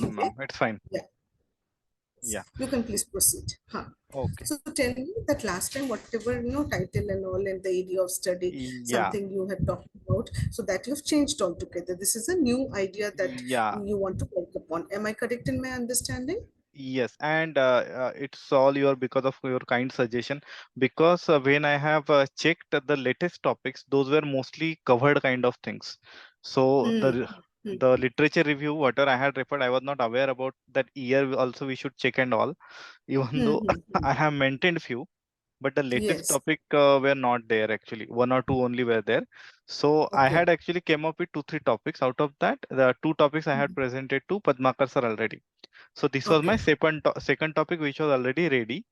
problem, Okay. ma'am. It's fine. Yeah. Yeah. You can please proceed. Huh. Okay. So tell me that last time, whatever title and all in the area of study, Yeah. something you had talked about, so that you've changed altogether. This is a new idea that Yeah. you want to work upon. Am I correct in my understanding? Yes, and it's all your because of your kind suggestion. Because when I have checked the latest topics, those were mostly covered kind of things. So Hmm. Hmm. the literature review, whatever I had referred, I was not aware about that year. Also, we should check and all. Even Hmm. though Hmm. Hmm. I have maintained few, but the latest Yes. topic were not there actually. One or two only were there. So I Okay. had actually came up with two, three topics. Out of that, the two topics I had Hmm. presented to Padmakar sir already. So this was my Okay. second topic, which was already ready,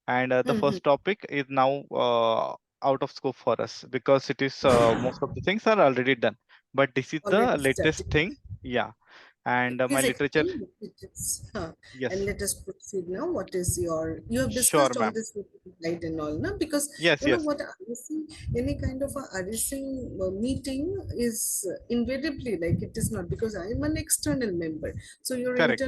and the Hmm. Hmm. first topic is now out of scope for us because it is most of the things are already done. But this is the Already latest started. thing, yeah. And my Please literature, explain what it is. Huh. And yes, let us proceed now. What is you have sure, discussed all ma'am. this with the guide and all, no? Because Yes, you know yes, what, RSing, any kind of a RSing meeting is invariably like it is not because I am an external member. So correct.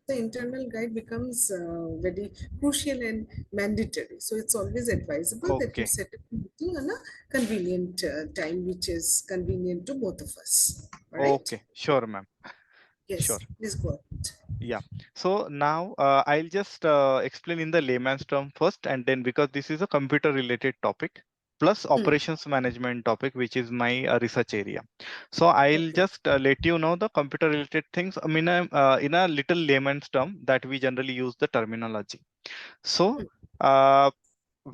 the internal guide becomes very crucial and mandatory. So it's always advisable that you Okay, set up a meeting on a convenient time, which is convenient to both of us. All right? okay, sure, ma'am. Sure. Yes, please go ahead. Yeah. So now I'll just explain in the layman's term first, and then because this is a computer related topic plus Hmm. operations management topic, which is my research area. So I'll Okay. just let you know the computer related things. I mean, in a little layman's term that we generally use the terminology. So uh,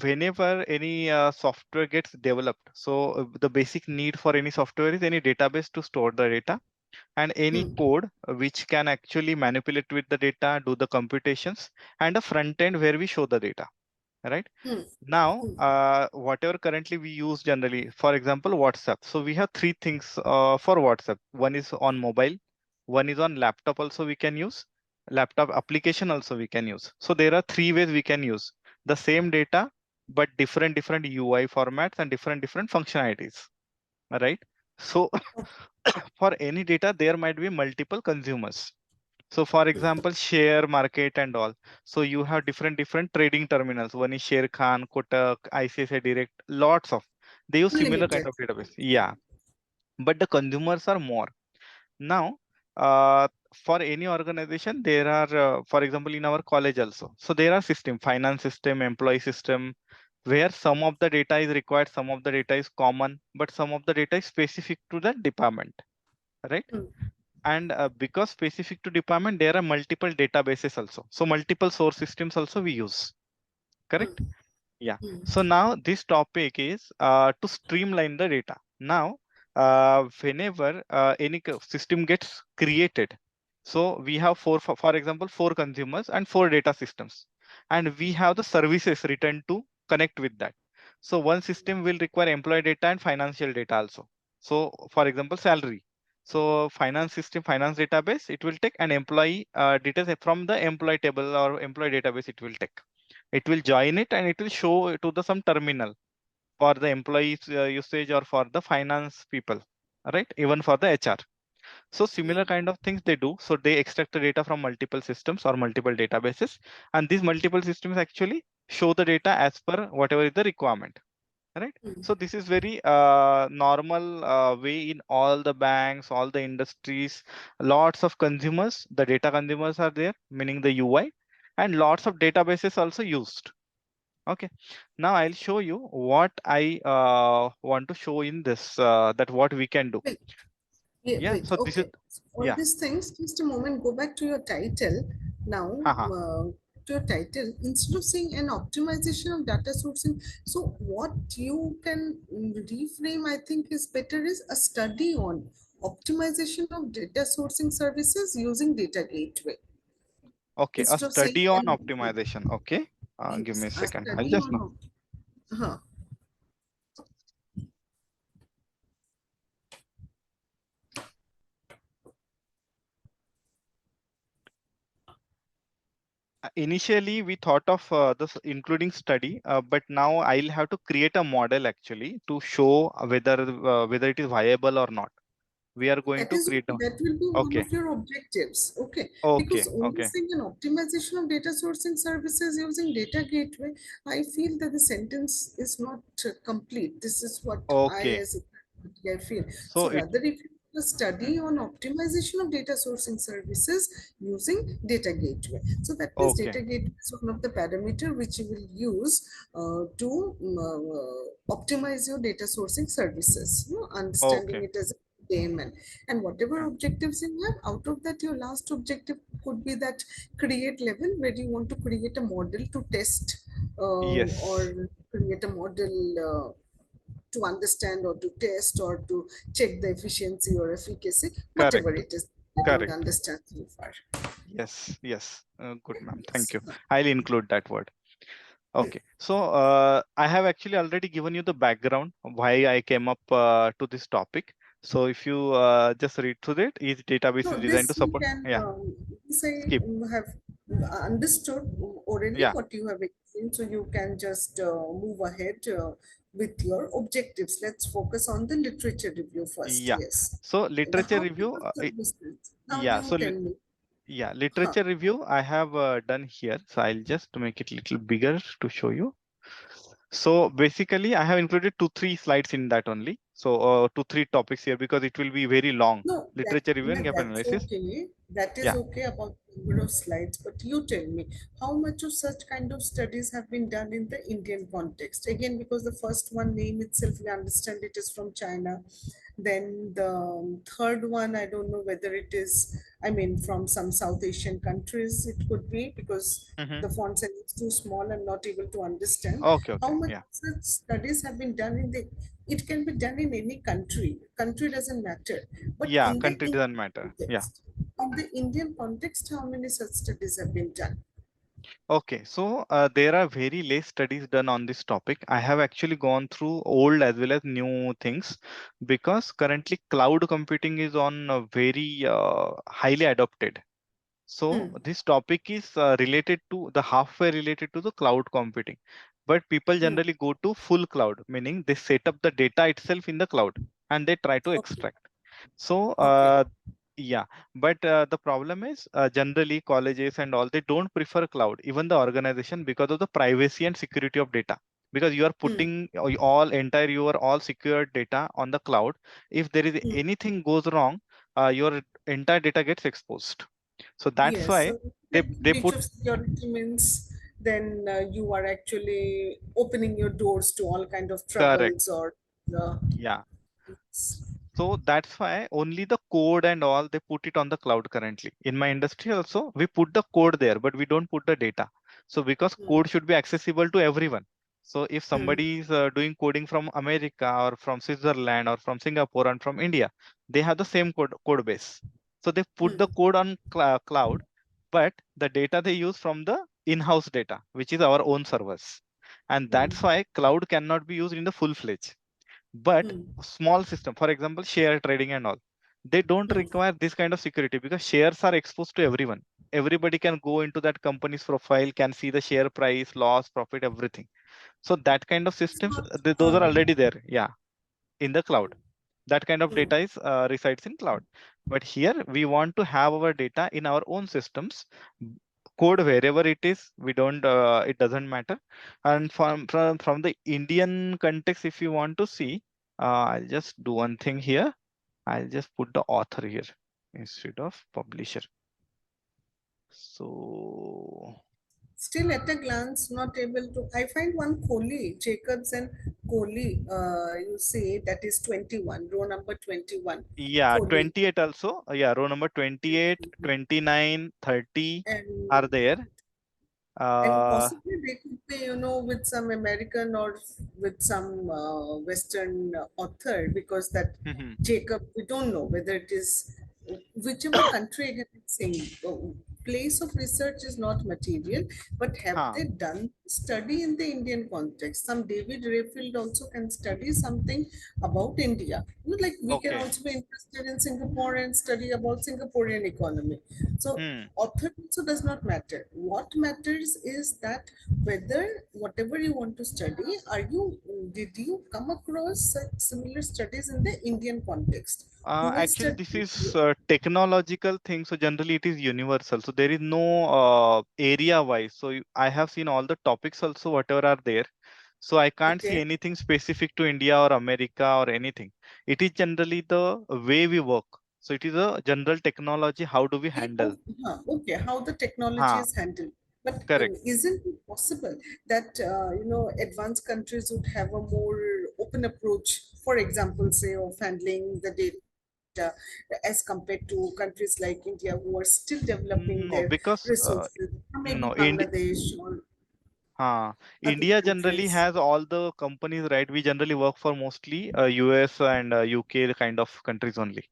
whenever any software gets developed, so the basic need for any software is any database to store the data and any Hmm. code which can actually manipulate with the data, do the computations, and a front end where we show the data, right? Hmm. Now, Hmm. whatever currently we use generally, for example, WhatsApp. So we have three things for WhatsApp. One is on mobile, one is on laptop also we can use, laptop application also we can use. So there are three ways we can use the same data, but different UI formats and different functionalities, right? So for any data, there might be multiple consumers. So for example, share market and all. So you have different trading terminals. One is Share Khan, Kotak, ICICI Direct, lots of. They use similar kind Unlimited. of database. Yeah, but the consumers are more. Now, for any organization, there are, for example, in our college also. So there are system, finance system, employee system, where some of the data is required, some of the data is common, but some of the data is specific to the department, right? Hmm. And because specific to department, there are multiple databases also. So multiple source systems also we use, correct? Hmm. Yeah. Hmm. So now this topic is to streamline the data. Now, whenever any system gets created, so we have for example, four consumers and four data systems, and we have the services written to connect with that. So one system will require employee data and financial data also. So for example, salary. So finance system, finance database, it will take an employee details from the employee table or employee database. It will take, it will join it and it will show to the some terminal for the employees usage or for the finance people, right? Even for the HR. So similar kind of things they do. So they extract the data from multiple systems or multiple databases, and these multiple systems actually show the data as per whatever is the requirement, right? Hmm. So this is very normal way in all the banks, all the industries. Lots of consumers, the data consumers are there, meaning the UI, and lots of databases also used. Okay, now I'll show you what I want to show in this, that what we can do. Wait, yeah, Yeah, wait. so this is, Okay. So all yeah, these things, just a moment, go back to your title. Now, haha. to your title, instead of saying an optimization of data sourcing, so what you can reframe, I think, is better is a study on optimization of data sourcing services using data gateway. Okay, a Instead of saying study on an optimization. Okay, give me a a second. I'll study just on know. huh. Initially, we thought of this including study, but now I'll have to create a model actually to show whether it is viable or not. We are going That to is create okay. a, That will be one okay, of your objectives. Okay. okay, Because only okay, saying an optimization of data sourcing services using data gateway, I feel that the sentence is not complete. This is what I okay. as a faculty, I feel. So So it, rather if you do a study on optimization of data sourcing services using data gateway. So that means okay, data gateway is one of the parameter which you will use to optimize your data sourcing services. You know, understanding okay, it as a payment and whatever objectives you have out of that your last objective could be that create level where you want to create a model to test yes, or create a model to understand or to test or to check the efficiency or efficacy whatever correct, it is you don't correct. understand so far. Yes, yes. Good, ma'am. Thank Yes. you. I'll include that word. Okay. So I have actually already given you the background of why I came up to this topic. So if you just read through it, each database No, is designed to this you support. can Yeah, say skip. have understood already Yeah, what you have explained, so you can just move ahead with your objectives. Let's focus on the literature review first. yeah. Yes. So The literature how review. services. Now Yeah. you So tell me. yeah, Huh. literature review I have done here. So I'll just make it a little bigger to show you. So basically, I have included 2-3 slides in that only. So 2-3 topics here because it will be very long. No, Literature review and gap that's analysis. okay. That is Yeah. okay about number of slides. But you tell me, how much of such kind of studies have been done in the Indian context? Again, because the first one name itself, we understand it is from China. Then the third one, I don't know whether it is, I mean, from some South Asian countries, it could be because Hmm. the font size is too small. I'm not able to understand. Okay. How Okay. much Yeah. such studies have been done in the, it can be done in any country. Country doesn't matter. But Yeah. in the Country Indian doesn't matter. Yeah. context, in the Indian context, how many such studies have been done? Okay. So there are very less studies done on this topic. I have actually gone through old as well as new things because currently cloud computing is on very highly adopted. So Hmm. this topic is related to the halfway related to the cloud computing. But people Hmm. generally go to full cloud, meaning they set up the data itself in the cloud and they try to Okay. extract. So Okay. yeah, but the problem is generally colleges and all they don't prefer cloud, even the organization because of the privacy and security of data. Because you are Hmm. putting all entire your all secured data on the cloud. If there is Hmm. anything goes wrong, your entire data gets exposed. So that's Yes. why So like they breach put of security means then you are actually opening your doors to all kind of correct. troubles or uh, Yeah. So that's why only the code and all they put it on the cloud currently. In my industry also, we put the code there, but we don't put the data. So because hmm. code should be accessible to everyone. So if Hmm. somebody is doing coding from America or from Switzerland or from Singapore and from India, they have the same code base. So they put the Hmm. code on cloud, but the data they use from the in-house data, which is our own servers. And Hmm. that's why cloud cannot be used in the full-fledged. But Hmm. small system, for example, share trading and all, they don't Hmm. require this kind of security because shares are exposed to everyone. Everybody can go into that company's profile, can see the share price, loss, profit, everything. So that kind of It's systems, not. those are already there. Yeah, in the cloud. That kind of Hmm. data is resides in cloud. But here we want to have our data in our own systems. Code wherever it is, we don't. It doesn't matter. And from the Indian context, if you want to see, I'll just do one thing here. I'll just put the author here instead of publisher. So Still at a glance, not able to. I find one Kohli, Jacobs and Kohli, you say that is 21, row number 21, yeah, Kohli. 28 also. Yeah, row number 28, 29, 30 are And there. possibly they could be, you know, with some American or with some Western author because that Mhm. Jacob, we don't know whether it is whichever country it is saying. place of research is not material, but have Huh. they done study in the Indian context? Some David Rayfield also can study something about India. Like we can Okay. also be interested in Singapore and study about Singaporean economy. So Hmm. author also does not matter. What matters is that whether whatever you want to study, did you come across such similar studies in the Indian context? Who will Actually, study? this is technological thing. So generally, it is universal. So there is no area wise. So I have seen all the topics also, whatever are there. So I can't see Okay. anything specific to India or America or anything. It is generally the way we work. So it is a general technology. How do we handle? Okay, how the technology Ha, is handled. But correct. isn't it possible that advanced countries would have a more open approach, for example, say of handling the data as compared to countries like India who are still developing their No, because resources, or maybe no, Bangladesh or other India generally countries? has all the companies, right? We generally work for mostly US and UK kind of countries only.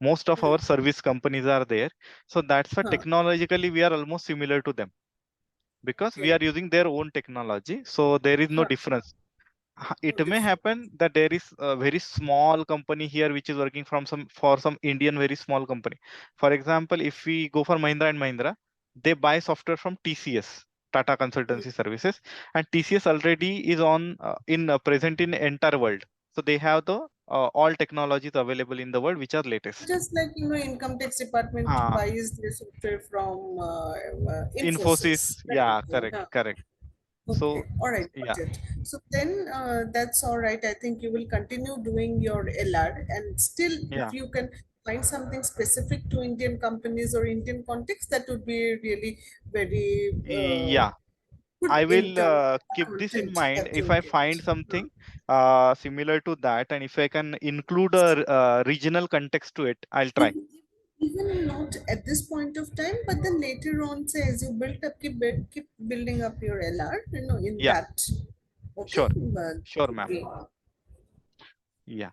Most of our Hmm. service companies are there. So that's why Huh. technologically we are almost similar to them because we Okay. are using their own technology. So there is no Huh. difference. No It may difference. happen that there is a very small company here which is working from some Indian very small company. For example, if we go for Mahindra and Mahindra, they buy software from TCS, Tata Hmm. Consultancy Services, and TCS already is on in present in entire world. So they have the all technologies available in the world which are latest. Just like income tax department Uh, buys their software from Infosys, Infosys, right? yeah, correct, Huh. correct. Okay, So all right, yeah, got it. So then that's all right. I think you will continue doing your LR, and still, if yeah, you can find something specific to Indian companies or Indian context, that would be really very yeah. good I in will terms of keep this in content mind that if you'll I get. find Uh, something similar to that, and if I can include a regional context to it, I'll try. even, even not at this point of time, but then later on, say as you build up, keep building up your LR, in Yeah, that. Okay, sure, but sure, would ma'am. be Yeah.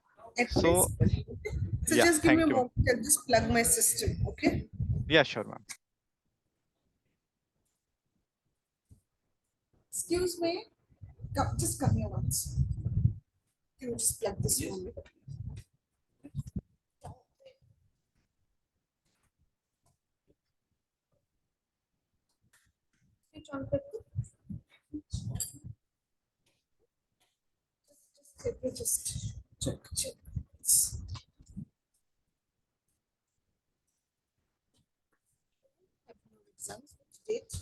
So advisable. Okay? So yeah, just give me a thank you, ma'am. moment. I'll just plug my system. Okay. Yeah, sure, ma'am. Excuse me. Just come here once. Can you just plug this for me? Switch on, Pippa. Let me just check. Exams date.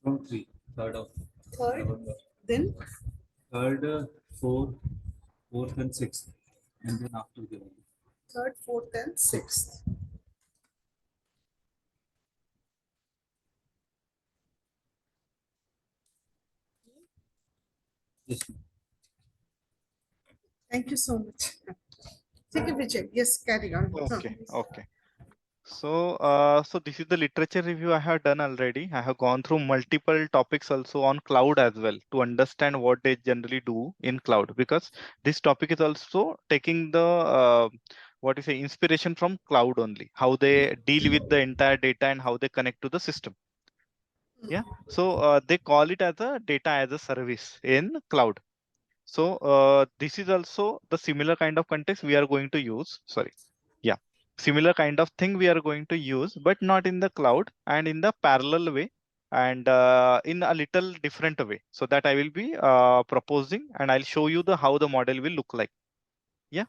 From 3, 3rd of Third. November. Then 3rd, 4th, 4th and 6th. And then after the third, fourth, and sixth. Yes. Thank you so much. Take a picture. Yes, carry on. Huh. Okay, okay. So, so this is the literature review I have done already. I have gone through multiple topics also on cloud as well to understand what they generally do in cloud, because this topic is also taking the what you say inspiration from cloud only, how they deal with the entire data and how they connect to the system. Yeah. So they call it as a data as a service in cloud. So this is also the similar kind of context we are going to use. Sorry. Yeah. Similar kind of thing we are going to use, but not in the cloud and in the parallel way and in a little different way. So that I will be proposing and I'll show you the how the model will look like. Yeah.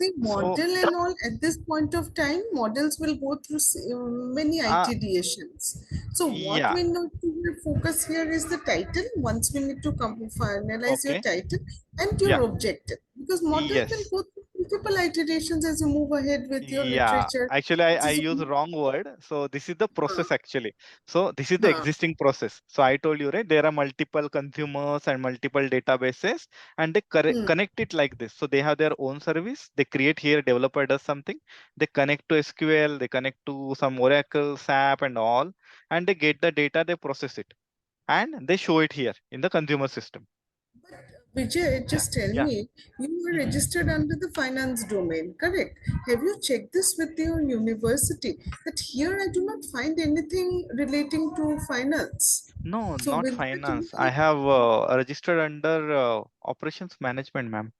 See, So model and all at this point of time, models will go through many uh, iterations. So what yeah. we need to focus here is the title. Once we need to come finalize your Okay. title and your Yeah. objective, because model will Yes. go through multiple iterations as you move ahead with your Yeah, literature, actually, which I is use wrong word. So this is the uh, process actually. So this is the uh, existing process. So I told you, right? There are multiple consumers and multiple databases, and they hmm. connect it like this. So they have their own service. They create here, developer does something. They connect to SQL, they connect to some Oracle, SAP, and all, and they get the data, they process it, and they show it here in the consumer system. Vijay, just tell Yeah. me, you were Mhm. registered under the finance domain, correct? Have you checked this with your university? That here I do not find anything relating to finance. No, So not will that finance. I be, have registered under operations management, ma'am.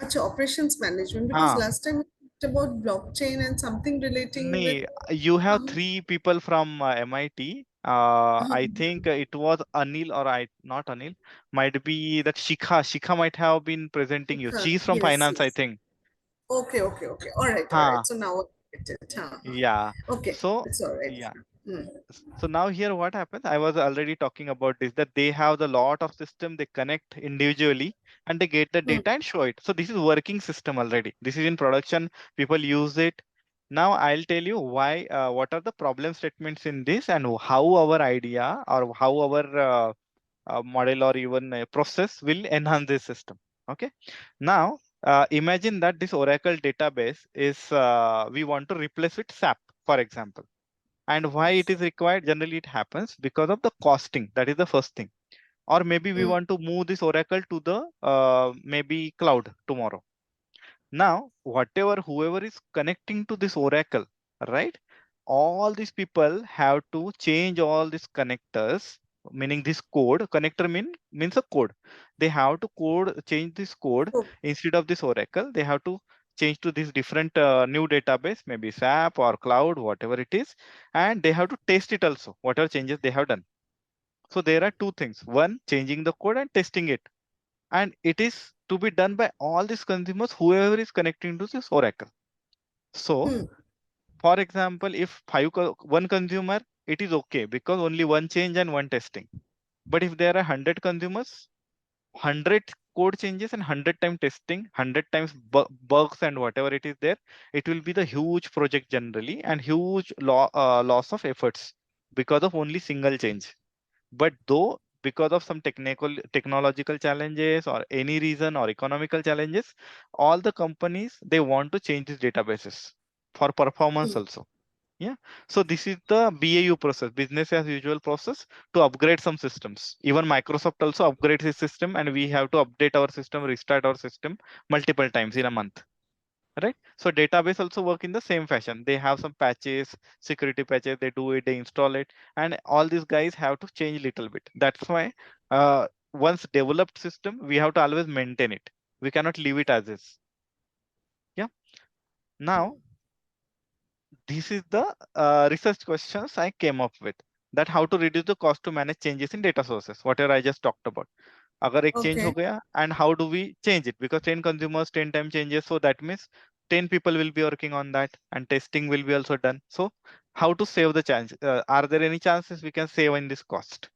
Acha, operations management? Because Ah, last time we talked about blockchain and something relating with, nee, you have um, three people from MIT. I think it was Anil or I, not Anil, might be that Shikha. Shikha might have been presenting you. She's from yes, finance, I yes. think. Okay, okay, okay. All right, all right. Huh. So now I get it. Yeah. Okay, So, it's all right. yeah. Hmm. So now here what happens, I was already talking about this, that they have the lot of system, they connect individually and they get the Hmm. data and show it. So this is working system already. This is in production, people use it. Now I'll tell you why, what are the problem statements in this and how our idea or how our model or even a process will enhance this system. Okay. Now imagine that this Oracle database is, we want to replace with SAP, for example. And why it is required? Generally, it happens because of the costing. That is the first thing. Or maybe we Hmm. want to move this Oracle to the maybe cloud tomorrow. Now, whatever, whoever is connecting to this Oracle, right? All these people have to change all these connectors, meaning this code. Connector means a code. They have to change this code Oh, instead of this Oracle. They have to change to this different new database, maybe SAP or cloud, whatever it is, and they have to test it also, whatever changes they have done. So there are two things: one, changing the code and testing it, and it is to be done by all these consumers, whoever is connecting to this Oracle. So, hmm. for example, if one consumer, it is okay because only one change and one testing. But if there are 100 consumers, 100 code changes and 100 time testing, 100 times bugs and whatever it is there, it will be the huge project generally and huge loss of efforts because of only single change. But though because of some technological challenges or any reason or economical challenges, all the companies, they want to change these databases for performance also. Yeah. So this is the BAU process, business as usual process, to upgrade some systems. Even Microsoft also upgrades its system, and we have to update our system, restart our system multiple times in a month. Right. So database also work in the same fashion. They have some patches, security patches, they do it, they install it, and all these guys have to change little bit. That's why once developed system, we have to always maintain it. We cannot leave it as is. Yeah. Now, this is the research questions I came up with, that how to reduce the cost to manage changes in data sources, whatever I just talked about. अगर एक change हो Okay. गया, and how do we change it? Because 10 consumers, 10 time changes, so that means 10 people will be working on that, and testing will be also done. So how to save the chance? Are there any chances we can save in this cost?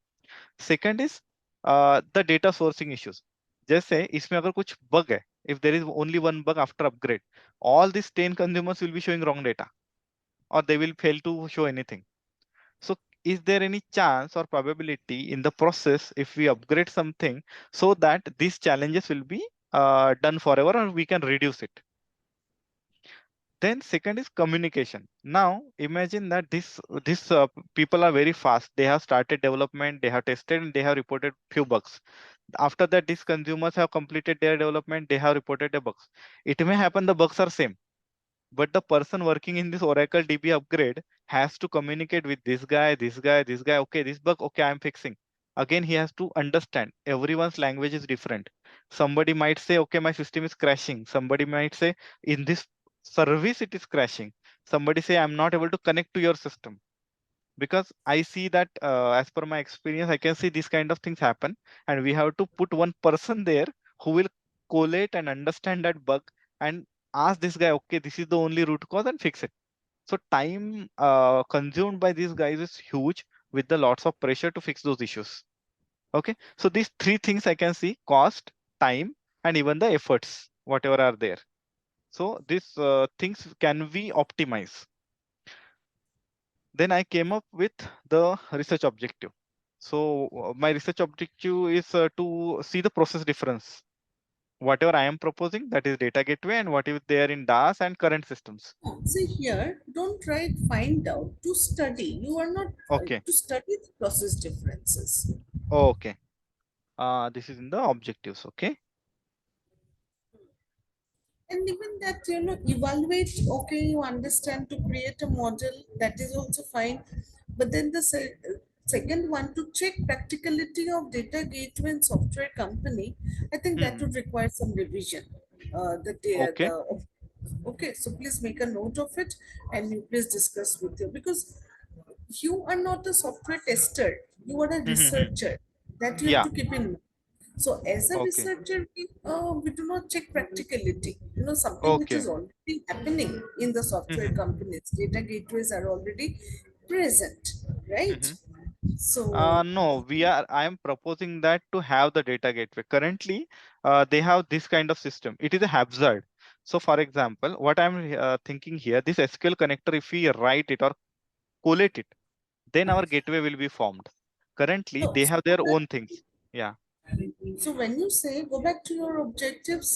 Second is the data sourcing issues. जैसे इसमें अगर कुछ bug है, if there is only one bug after upgrade, all these 10 consumers will be showing wrong data, or they will fail to show anything. So is there any chance or probability in the process if we upgrade something so that these challenges will be done forever, or we can reduce it? Then second is communication. Now imagine that this people are very fast. They have started development, they have tested, and they have reported few bugs. After that, these consumers have completed their development, they have reported the bugs. It may happen the bugs are same, but the person working in this Oracle DB upgrade has to communicate with this guy, this guy, this guy. Okay, this bug, okay, I'm fixing. Again, he has to understand everyone's language is different. Somebody might say, okay, my system is crashing. Somebody might say, in this service, it is crashing. Somebody say, I'm not able to connect to your system. Because I see that as per my experience, I can see these kind of things happen. And we have to put one person there who will collate and understand that bug and ask this guy, okay, this is the only root cause, and fix it. So time consumed by these guys is huge, with the lots of pressure to fix those issues. Okay, so these three things I can see: cost, time, and even the efforts, whatever are there. So these things can we optimize. Then I came up with the research objective. So my research objective is to see the process difference. Whatever I am proposing, that is data gateway, and what is there in DAS and current systems. See here, don't write find out, to study. You are not Okay. to study the process differences. Okay. This is in the objectives. Okay. And even that, evaluate, okay, you understand to create a model, that is also fine. But then the second one, to check practicality of data gateway and software company, I think that Hmm. would require some revision. Okay. Okay, so please make a note of it and you please discuss with you, because you are not a software tester, you are a Hmm. researcher, that you have Yeah. to keep in mind. So as a Okay. researcher, we do not check practicality. Something which Okay. is already happening in the software Hmm. companies. Data gateways are already present, right? Hmm. So No, I am proposing that to have the data gateway. Currently, they have this kind of system. It is a hazard. So for example, what I'm thinking here, this SQL connector, if we write it or collate it, then our gateway will be formed. Currently, so, they have so their own things. Yeah. so when you say go back to your objectives,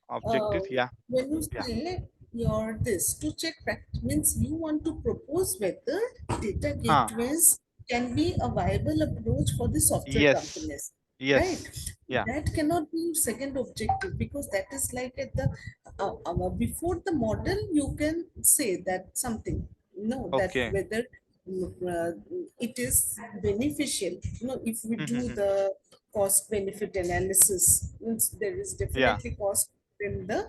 uh, Objectives. Yeah. when you Yeah. say your this to check means you want to propose whether data Huh. gateways can be a viable approach for the software Yes. companies, right? Yes. Yeah. That cannot be your second objective, because that is like at the before the model you can say that something, that Okay. whether uh, it is beneficial, if we do Hmm. the cost benefit analysis, means there is Yeah. definitely cost in the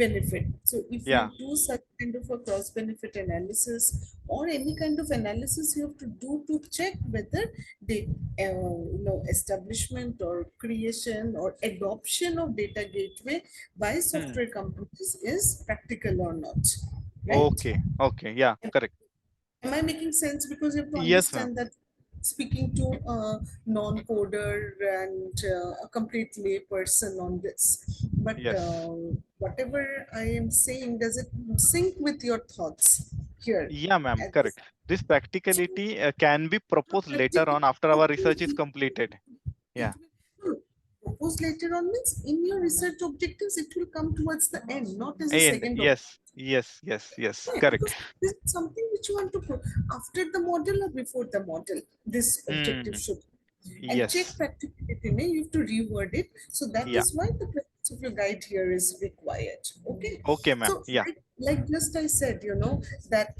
benefit. So if you Yeah. do such kind of a cost benefit analysis or any kind of analysis you have to do to check whether the establishment or creation or adoption of data gateway by Hmm. software companies is practical or not, right? Okay. Okay. Yeah. Correct. Am I making sense? Because you have to Yes, ma'am. understand that speaking to a non-coder and a complete lay person on this. But Yes. whatever I am saying, does it sync with your thoughts here? Yeah, ma'am. At this, Correct. This so practicality can be proposed later on after our research is practically, completed. it Yeah. will propose later on, means in your research objectives, it will come towards the end, not as a And second objective. yes. Yes. Yes. Yes. Yeah, Correct. because this is something which you want to put after the model or before the model. This objective Hmm. should, and check Yes. practicality. You have to reword it. So that Yeah. is why the presence of your guide here is required. Okay. Okay, ma'am. So Yeah. like just I said, that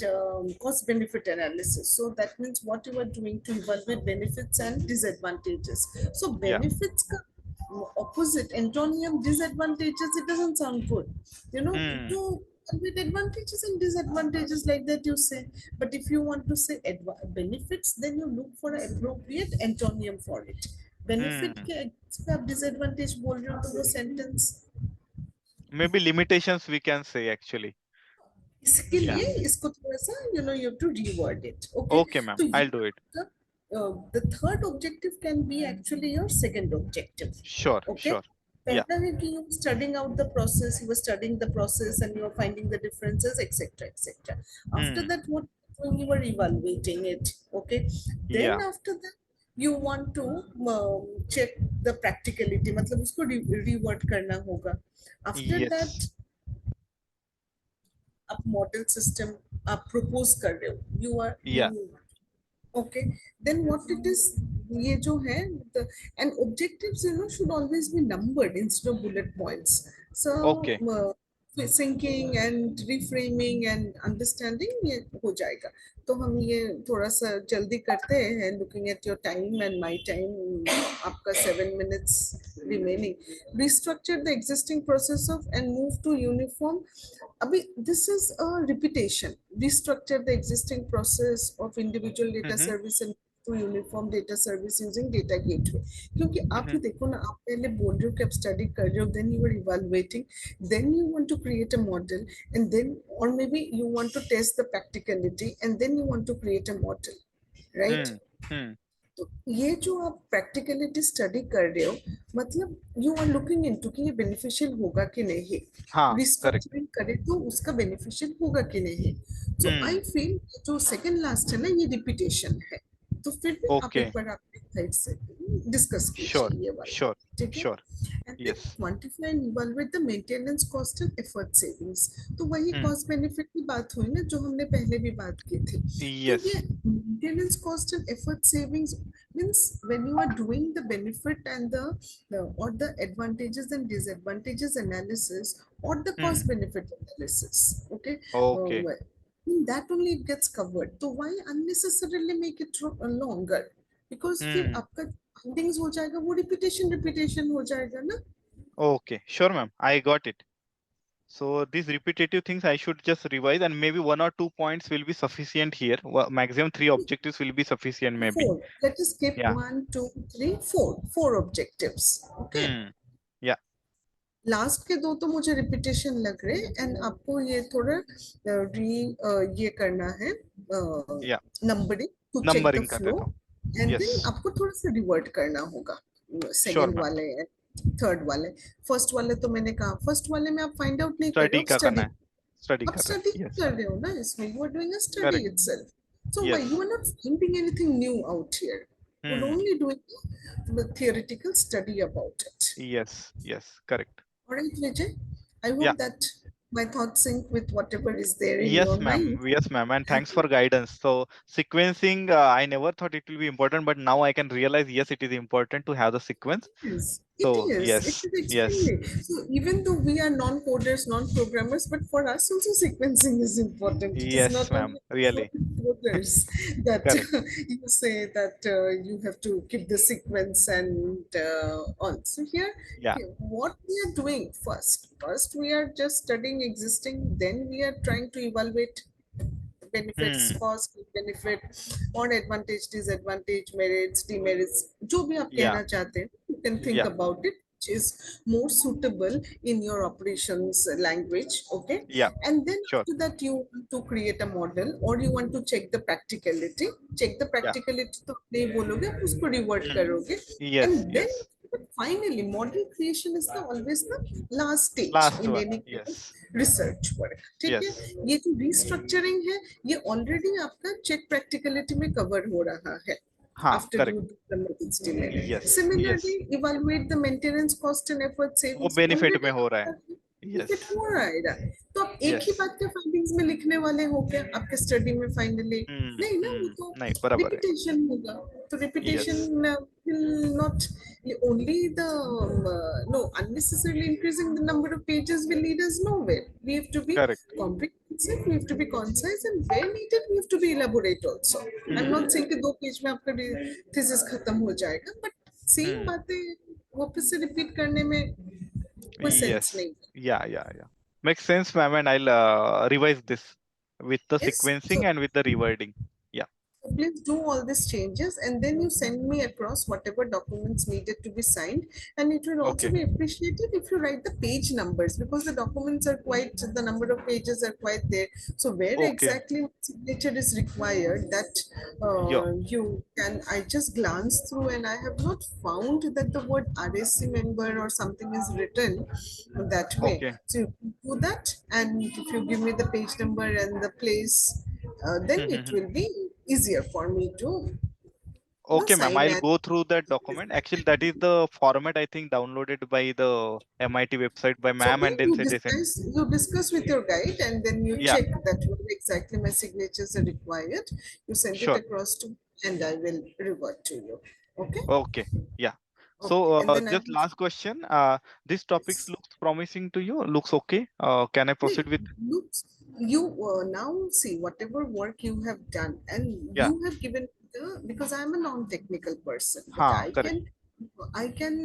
cost benefit analysis. So that means what you are doing to evaluate benefits and disadvantages. So Yeah. benefits opposite antonium disadvantages. It doesn't sound good. Hmm. To with advantages and disadvantages like that you say, but if you want to say benefits, then you look for an appropriate antonium for it. Benefit Hmm. के against पे आप disadvantage बोल रहे हो तो वो sentence Maybe limitations we can say actually. इसके Yeah. लिए इसको थोड़ा सा you have to reword it. Okay, Okay, ma'am. तो ये I'll do it. the third objective can be actually your second objective. Sure. Okay, Sure. Yeah. पहला है कि you were studying out the process, you were studying the process and you were finding the differences, etc., etc. After Hmm. that, what when you were evaluating it, okay, then Yeah. after that you want to check the practicality, मतलब उसको reword करना होगा. After Yes. that, आप model system आप propose कर रहे हो, you are Yeah. okay, then what it is, ये जो है the and objectives should always be numbered instead of bullet points. So Okay. syncing and reframing and understanding ये हो जाएगा. तो हम ये थोड़ा सा जल्दी करते हैं, looking at your time and my time, आपका 7 minutes remaining. Restructure the existing process of and move to uniform. Abhi, this is a repetition. Restructure the existing process of individual data Mm-hmm. service and to uniform data service using data gateway. क्योंकि आप Mm-hmm. ही देखो ना, आप पहले बोल रहे हो कि आप study कर रहे हो, then you are evaluating, then you want to create a model, and then or maybe you want to test the practicality, and then you want to create a model, right? Hmm. तो ये जो आप practicality study कर रहे हो, मतलब you are looking into कि ये बेनिफिशियल होगा कि नहीं, हाँ. Correct. रिस्ट्रक्चरिंग करे तो उसका बेनिफिशियल होगा कि नहीं. सो Hmm. आई फील जो सेकंड लास्ट है ना, ये रिपीटेशन है, तो फिर भी आप एक Okay. बार अपने साइड से डिस्कस Sure. कीजिए ये वाला, Sure. ठीक है. Sure. And then Yes. quantify and evaluate the maintenance cost and effort savings. तो वही Hmm. कॉस्ट बेनिफिट की बात हुई ना, जो हमने पहले भी बात की थी. तो Yes. ये maintenance cost and effort savings means when you are doing the benefit and or the advantages and disadvantages analysis or the cost benefit analysis. Okay. Okay. That only it gets covered. So why unnecessarily make it longer? Because फिर आपका findings हो जाएगा वो repetition हो जाएगा ना. Okay, sure, ma'am. I got it. So these repetitive things I should just revise, and maybe 1 or 2 points will be sufficient here. Maximum 3 objectives will be sufficient, maybe. 4. Let us skip Yeah. 1, 2, 3, 4. 4 objectives. Okay. Yeah. Last के दो तो मुझे repetition लग रहे and आपको ये थोड़ा ये करना है Yeah. Numbering to check the Numbering कर फ्लो देता हूँ. And Yes. देन आपको थोड़ा सा रिवर्ट करना होगा Sure, सेकंड ma'am. वाले थर्ड वाले. फर्स्ट वाले तो मैंने कहा फर्स्ट वाले में आप फाइंड आउट नहीं कर रहे Study हो, का करना स्टडी है. Study आप कर रहे स्टडी हैं. Yes. कर रहे हो ना इसमें. You are doing a study Correct. Itself. So Yes. you are not finding anything new out here. You're only doing the theoretical study about it. Yes. Yes. Correct. All right, Vijay. I hope Yeah. that my thoughts sync with whatever is there in Yes, your ma'am. mind. Yes, ma'am. And thanks for guidance. So sequencing, I never thought it will be important, but now I can realize, yes, it is important to have the sequence. Yes, So, it is. yes, It is yes. extremely. So even though we are non-coders, non-programmers, but for us also sequencing is important. It is Yes, not ma'am. only Really. for coders that Correct. you say that you have to keep the sequence and on. So here, Yeah. okay, what we are doing first we are just studying existing, then we are trying to evaluate benefits, cost, benefit, or advantage, disadvantage, merits, demerits, जो भी आप Yeah. कहना चाहते हैं, you can think Yeah. about it, which is more suitable in your operations language, okay? Yeah. And then Sure. after that, you want to create a model or you want to check the practicality. Check the practicality तो आप नहीं बोलोगे, आप उसको revert करोगे. Yes. And then Yes. finally, model creation is always the last stage Last in one. any Yes. Research work. ठीक है. Yes. ये जो रिस्ट्रक्चरिंग है ये ऑलरेडी आपका चेक प्रैक्टिकलिटी में कवर हो रहा है हाँ, after correct. you do the method estimate. Yes. Similarly, evaluate the maintenance cost and effort वो savings. benefit already में हो रहा है. benefit Yes. हो रहा है ना. तो आप एक ही Yes. बात के फाइंडिंग्स में लिखने वाले हो क्या आपके स्टडी में फाइनली? नहीं ना, वो तो नहीं, बराबर है. रिपीटेशन होगा. तो repetition will not only the no unnecessarily increasing the number of pages will lead us nowhere. We have to be Correct. comprehensive, we have to be concise, and where needed we have to be elaborate also. I'm not saying कि 2 page में आपका thesis खत्म हो जाएगा, but same बातें वापस से repeat करने में कोई sense Yes. नहीं. Yeah. Makes sense, ma'am, and I'll revise this with the Yes, sequencing so- and with the rewording. So please do all these changes and then you send me across whatever documents needed to be signed, and it will also Okay. be appreciated if you write the page numbers because the documents are quite, the number of pages are quite there. So where Okay. exactly signature is required, that Yeah. you can, I just glanced through and I have not found that the word RSC member or something is written that way. Okay. So you can do that, and if you give me the page number and the place, then it will be easier for me to Okay, ma'am. sign I'll and- go through that document. Actually, that is the format I think downloaded by the MIT website by So ma'am, and then you discuss with your guide and then you Yeah. check that what exactly my signatures are required. You send Sure. it across to and I will revert to you. Okay. Okay. Yeah. So Okay, and then I just will- last question. This topics looks promising to you. Looks okay. Can I proceed with? Looks, you now see whatever work you have done and Yeah. you have given because I'm a non-technical person, but हाँ, I can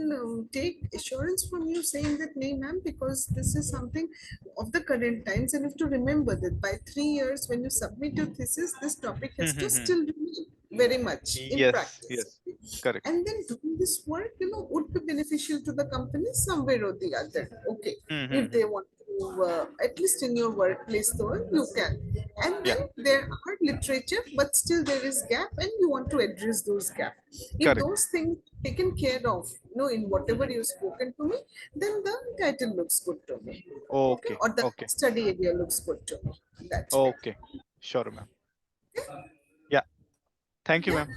take assurance from you saying that nay ma'am, because this is something of the current times and you have to remember that by 3 years when you submit your thesis, this topic has to still remain very much in Yes. practice. Yes. Correct. And then doing this work, would be beneficial to the company somewhere or the other. Okay. If they want to, at least in your workplace, though, you can. And then there are literature, but still there is gap, and you want to address those gaps. If Correct. those things taken care of, in whatever you've spoken to me, then the title looks good to me. Okay. Or the Okay. study area looks good to me. That's it. Okay. Sure, ma'am. Yeah. Thank you, ma'am.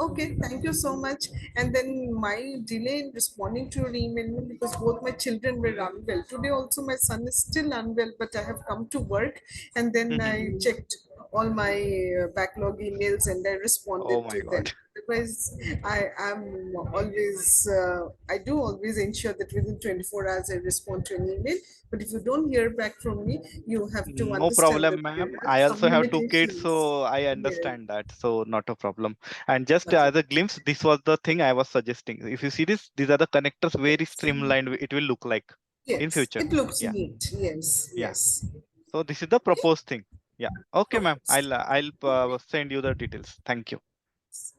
Okay, thank you so much. And then my delay in responding to your email because both my children were unwell. Today also my son is still unwell, but I have come to work and then I checked all my backlog emails and I Oh responded my to them. God. Because I am always, I do always ensure that within 24 hours I respond to an email. But if you don't hear back from me, you have to No understand problem, that there ma'am. are I some also have two kids, limitations. so I Yeah, understand that. So not a problem. And just but as a glimpse, this was the thing I was suggesting. If you see this, these are the connectors, very yes, streamlined. It will look like in yes, future. it looks Yeah, neat. Yes, yeah. yes. So this is the Okay, proposed thing. Yeah. Okay, ma'am. proposed. I'll send you the details. Thank you.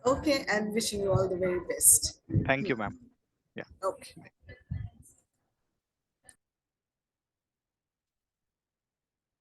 Okay, and wishing you all the very best. Thank you, ma'am. Yeah. Okay.